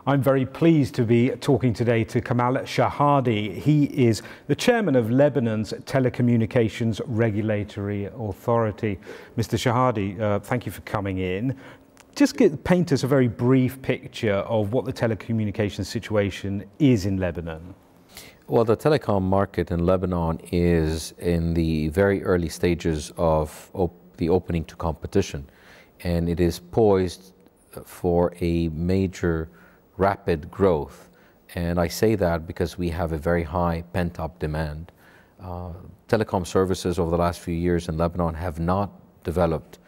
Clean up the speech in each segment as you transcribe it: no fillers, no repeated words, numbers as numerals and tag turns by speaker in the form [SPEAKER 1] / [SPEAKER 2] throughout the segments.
[SPEAKER 1] I'm very pleased to be talking today to Kamal Shehadi. He is the chairman of Lebanon's Telecommunications Regulatory Authority. Mr. Shehadi, thank you for coming in. Just paint us a very brief picture of what the telecommunications situation is in Lebanon.
[SPEAKER 2] Well, the telecom market in Lebanon is in the very early stages of the opening to competition, and it is poised for a major rapid growth. And I say that because we have a very high pent-up demand. Telecom services over the last few years in Lebanon have not developed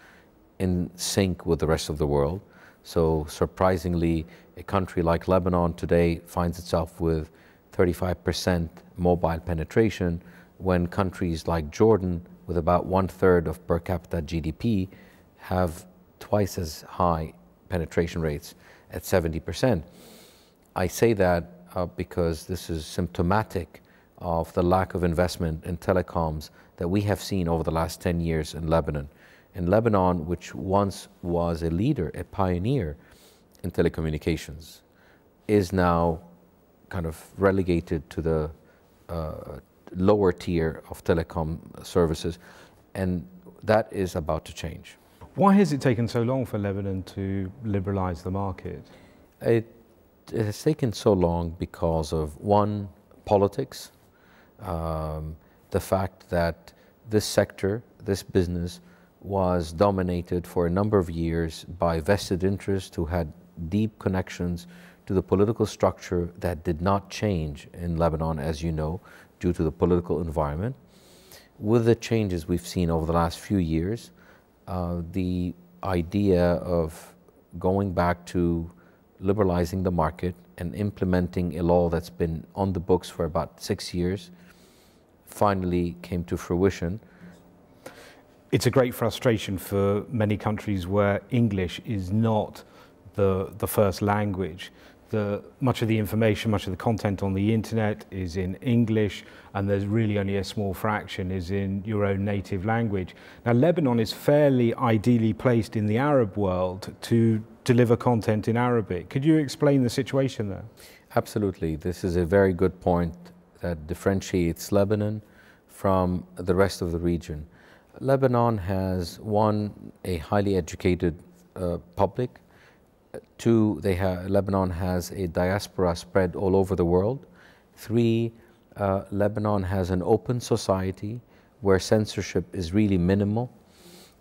[SPEAKER 2] in sync with the rest of the world. So surprisingly, a country like Lebanon today finds itself with 35% mobile penetration, when countries like Jordan, with about 1/3 of per capita GDP, have twice as high penetration rates at 70%. I say that because this is symptomatic of the lack of investment in telecoms that we have seen over the last 10 years in Lebanon. In Lebanon, which once was a leader, a pioneer in telecommunications, is now kind of relegated to the lower tier of telecom services, and that is about to change.
[SPEAKER 1] Why has it taken so long for Lebanon to liberalize the market?
[SPEAKER 2] It has taken so long because of, one, politics, the fact that this sector, this business, was dominated for a number of years by vested interests who had deep connections to the political structure that did not change in Lebanon, as you know, due to the political environment. With the changes we've seen over the last few years, the idea of going back to liberalizing the market and implementing a law that's been on the books for about 6 years finally came to fruition.
[SPEAKER 1] It's a great frustration for many countries where English is not the first language. Much of the information, much of the content on the internet is in English, and there's really only a small fraction is in your own native language. Now, Lebanon is fairly ideally placed in the Arab world to deliver content in Arabic. Could you explain the situation there?
[SPEAKER 2] Absolutely. This is a very good point that differentiates Lebanon from the rest of the region. Lebanon has, one, a highly educated public. Two, Lebanon has a diaspora spread all over the world. Three, Lebanon has an open society where censorship is really minimal.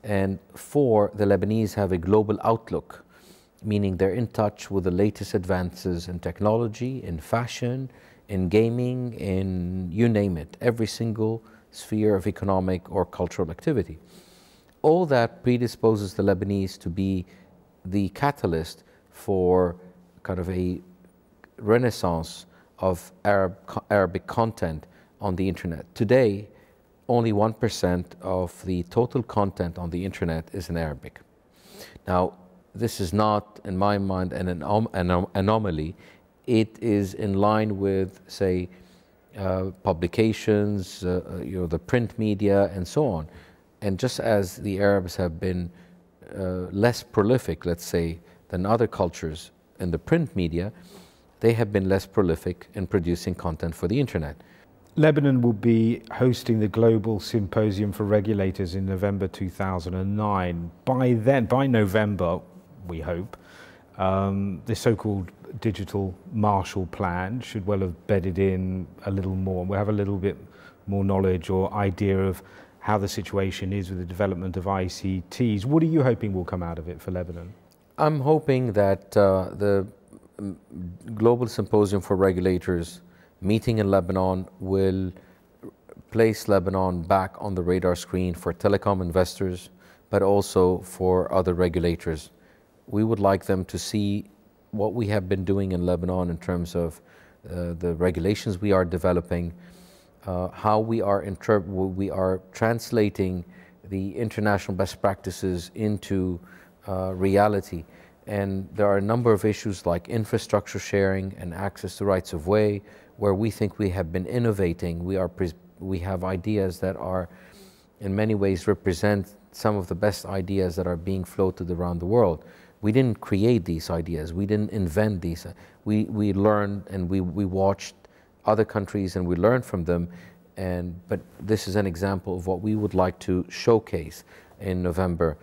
[SPEAKER 2] And four, the Lebanese have a global outlook, meaning they're in touch with the latest advances in technology, in fashion, in gaming, in you name it, every single sphere of economic or cultural activity. All that predisposes the Lebanese to be the catalyst for kind of a renaissance of Arabic content on the internet. Today, only 1% of the total content on the internet is in Arabic. Now, this is not, in my mind, an anomaly. It is in line with, say, publications, the print media, and so on. And just as the Arabs have been less prolific, let's say, than other cultures in the print media, they have been less prolific in producing content for the internet.
[SPEAKER 1] Lebanon will be hosting the Global Symposium for Regulators in November 2009. By then, by November, we hope, the so-called digital Marshall Plan should well have bedded in a little more. We'll have a little bit more knowledge or idea of how the situation is with the development of ICTs. What are you hoping will come out of it for Lebanon?
[SPEAKER 2] I'm hoping that the Global Symposium for Regulators meeting in Lebanon will place Lebanon back on the radar screen for telecom investors, but also for other regulators. We would like them to see what we have been doing in Lebanon in terms of the regulations we are developing, how we are translating the international best practices into reality. And there are a number of issues like infrastructure sharing and access to rights of way, where we think we have been innovating. We have ideas that are, in many ways, represent some of the best ideas that are being floated around the world. We didn't create these ideas. We didn't invent these. We learned and we watched other countries and we learned from them. But this is an example of what we would like to showcase in November